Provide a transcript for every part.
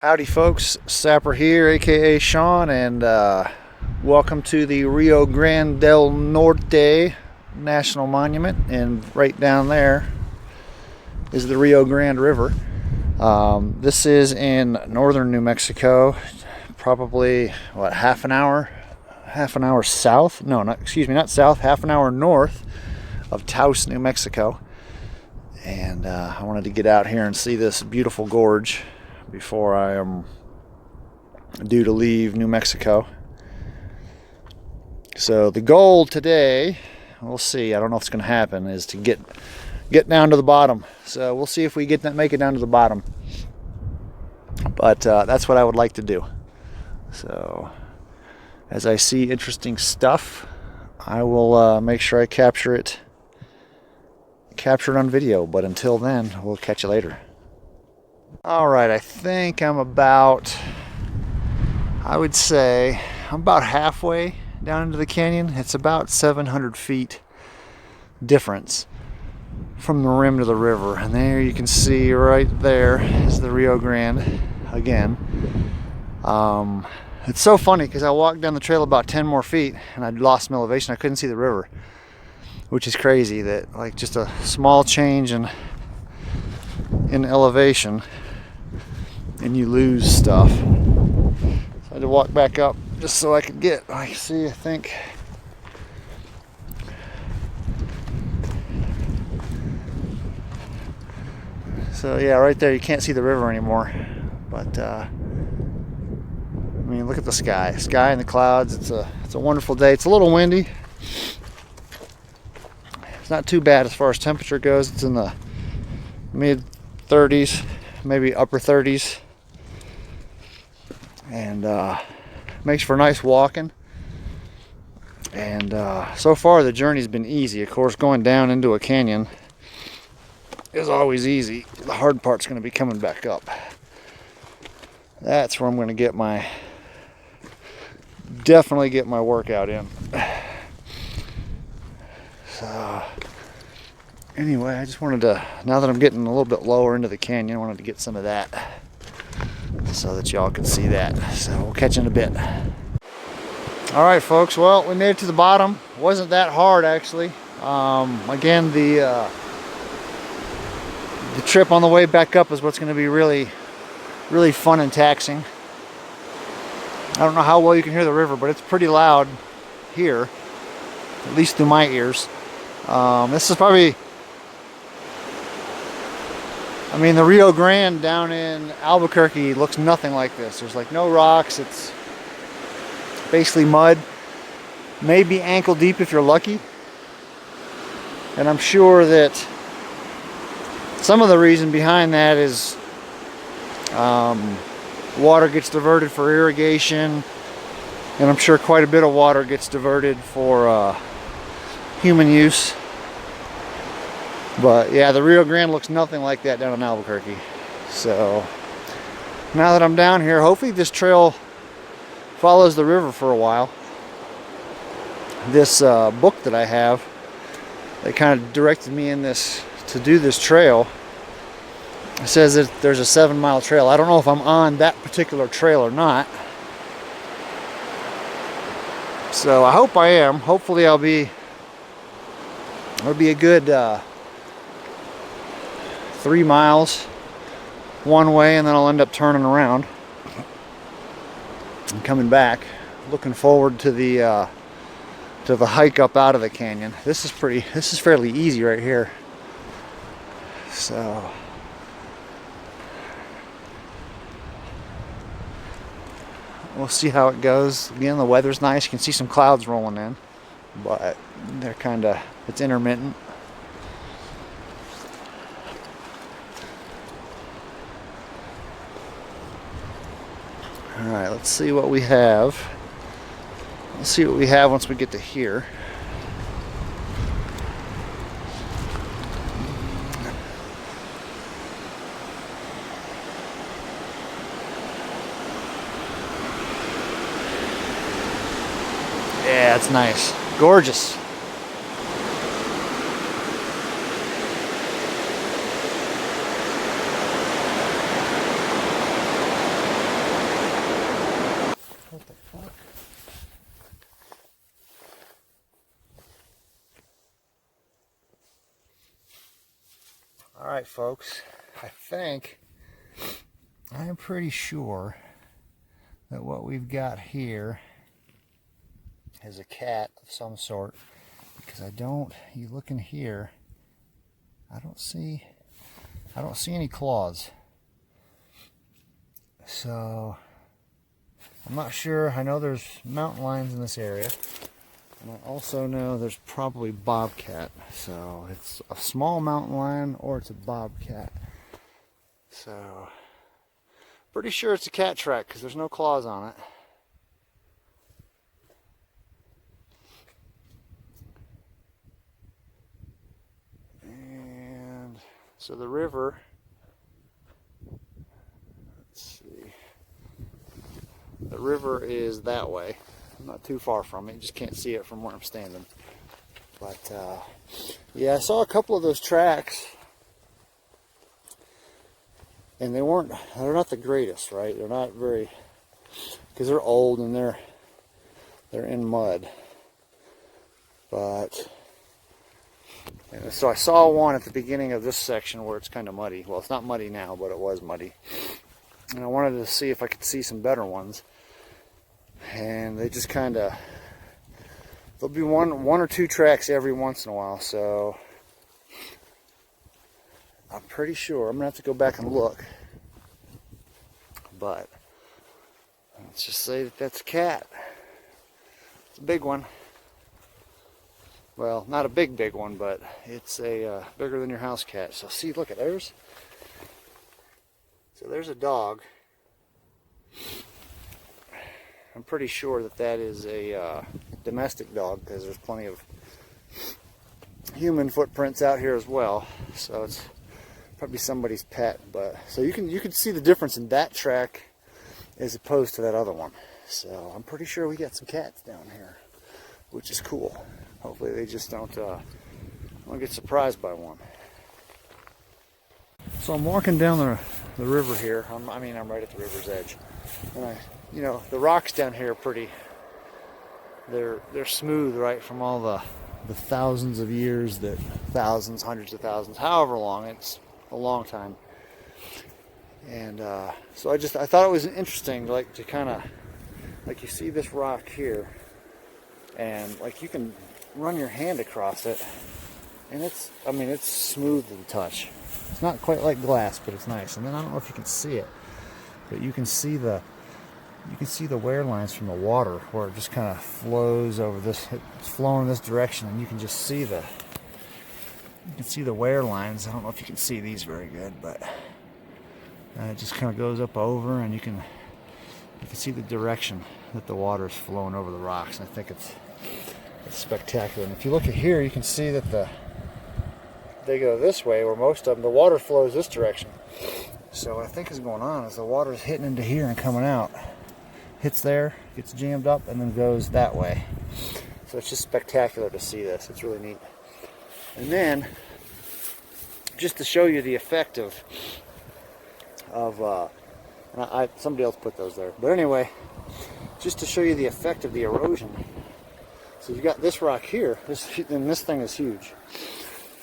Howdy folks, Sapper here, aka Sean, and welcome to the Rio Grande del Norte National Monument. And right down there is the Rio Grande River. This is in northern New Mexico, probably what, half an hour south, no, not, excuse me, not south, half an hour north of Taos, New Mexico. And I wanted to get out here and see this beautiful gorge before I am due to leave New Mexico. So the goal today, we'll see, I don't know if it's going to happen, is to get down to the bottom. So we'll see if we make it down to the bottom. But that's what I would like to do. So as I see interesting stuff, I will make sure I capture it on video. But until then, we'll catch you later. Alright, I think I would say I'm about halfway down into the canyon. It's about 700 feet difference from the rim to the river. And there you can see right there is the Rio Grande again. It's so funny because I walked down the trail about 10 more feet and I'd lost some elevation. I couldn't see the river, which is crazy that like just a small change in elevation and you lose stuff. So I had to walk back up just so I could get, I think so yeah, right there you can't see the river anymore, but I mean, look at the sky and the clouds. It's a wonderful day. It's a little windy. It's not too bad as far as temperature goes. It's in the mid 30s, maybe upper 30s, and makes for nice walking. And so far the journey's been easy. Of course, going down into a canyon is always easy. The hard part's going to be coming back up. That's where I'm going to definitely get my workout in. So anyway, I just wanted to, now that I'm getting a little bit lower into the canyon, I wanted to get some of that so that y'all can see that. So we'll catch you in a bit. All right, folks. Well, we made it to the bottom. It wasn't that hard, actually. Again, the trip on the way back up is what's going to be really, really fun and taxing. I don't know how well you can hear the river, but it's pretty loud here, at least through my ears. This is probably, I mean, the Rio Grande down in Albuquerque looks nothing like this. There's like no rocks. It's basically mud, maybe ankle deep if you're lucky. And I'm sure that some of the reason behind that is water gets diverted for irrigation, and I'm sure quite a bit of water gets diverted for human use. But yeah, the Rio Grande looks nothing like that down in Albuquerque. So now that I'm down here, hopefully this trail follows the river for a while. This book that I have, they kind of directed me in this to do this trail. It says that there's a 7-mile trail. I don't know if I'm on that particular trail or not. So I hope I am. Hopefully it'll be a good 3 miles one way, and then I'll end up turning around and coming back. Looking forward to the hike up out of the canyon. This is fairly easy right here. So we'll see how it goes. Again, the weather's nice. You can see some clouds rolling in, but it's intermittent. All right, let's see what we have. Let's see what we have once we get to here. Yeah, it's nice. Gorgeous. Alright folks, I'm pretty sure that what we've got here is a cat of some sort, because you look in here, I don't see any claws. So I'm not sure. I know there's mountain lions in this area, and I also know there's probably bobcat. So it's a small mountain lion or it's a bobcat. So pretty sure it's a cat track because there's no claws on it. And so the river, let's see, the river is that way. I'm not too far from it, you just can't see it from where I'm standing. But yeah, I saw a couple of those tracks, and they're not the greatest, right? They're not very, because they're old and they're in mud. But and so I saw one at the beginning of this section where it's kind of muddy. Well, it's not muddy now, but it was muddy. And I wanted to see if I could see some better ones. And they just kind of, there'll be one or two tracks every once in a while. So I'm pretty sure I'm gonna have to go back and look. But let's just say that that's a cat. It's a big one. Well, not a big one, but it's a bigger than your house cat. So see, look at theirs. So there's a dog. I'm pretty sure that that is a domestic dog, because there's plenty of human footprints out here as well. So it's probably somebody's pet. But so you can see the difference in that track as opposed to that other one. So I'm pretty sure we got some cats down here, which is cool. Hopefully they just don't get surprised by one. So I'm walking down the river here. I'm right at the river's edge, and the rocks down here are pretty. They're smooth, right, from all the thousands of years, hundreds of thousands, however long. It's a long time. And so I thought it was interesting, like, to kind of, like, you see this rock here, and like you can run your hand across it, and it's smooth to the touch. It's not quite like glass, but it's nice. And then I don't know if you can see it, but you can see the wear lines from the water where it just kind of flows over this. It's flowing in this direction, and you can just see the wear lines. I don't know if you can see these very good, but it just kind of goes up over, and you can see the direction that the water is flowing over the rocks. And I think it's spectacular. And if you look at here, you can see that they go this way, where most of them, the water flows this direction. So what I think is going on is the water is hitting into here and coming out. Hits there, gets jammed up, and then goes that way. So it's just spectacular to see this. It's really neat. And then, just to show you the effect of somebody else put those there. But anyway, just to show you the effect of the erosion. So you've got this rock here, and this thing is huge.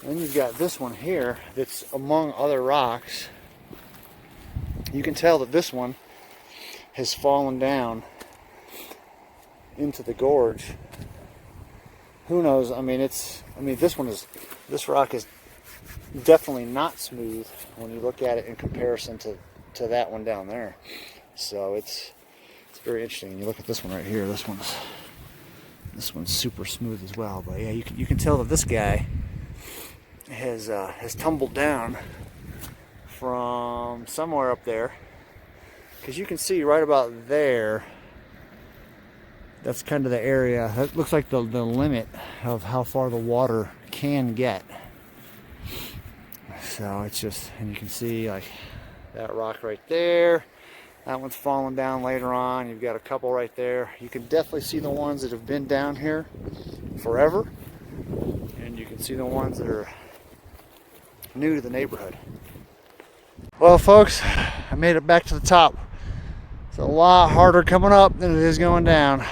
And then you've got this one here that's among other rocks. You can tell that this one has fallen down into the gorge. Who knows? This rock is definitely not smooth when you look at it in comparison to that one down there. So it's very interesting. And you look at this one right here. This one's super smooth as well. But yeah, you can tell that this guy has tumbled down from somewhere up there, because you can see right about there. That's kind of the area. That looks like the limit of how far the water can get. So it's just, and you can see like that rock right there. That one's falling down later on. You've got a couple right there. You can definitely see the ones that have been down here forever, and you can see the ones that are new to the neighborhood. Well, folks, I made it back to the top. It's a lot harder coming up than it is going down,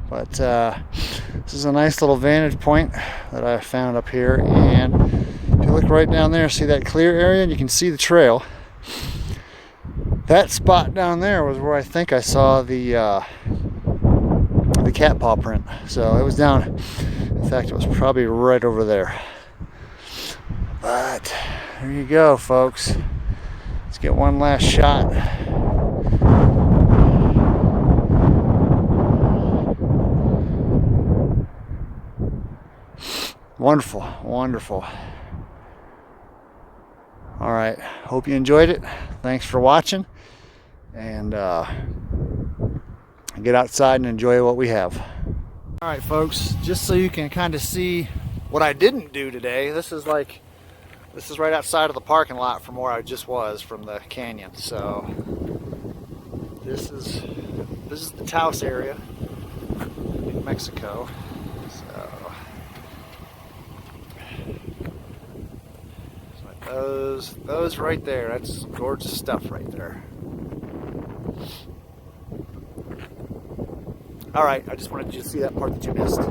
but this is a nice little vantage point that I found up here, and you look right down there, see that clear area, and you can see the trail. That spot down there was where I think I saw the cat paw print. So it was down, in fact, it was probably right over there. But there you go, folks. Let's get one last shot. Wonderful, wonderful. All right, hope you enjoyed it. Thanks for watching, and get outside and enjoy what we have. All right, folks, just so you can kind of see what I didn't do today, this is right outside of the parking lot from where I just was, from the canyon. So this is the Taos area in Mexico. So those right there, that's gorgeous stuff right there. All right, I just wanted you to see that part that you missed.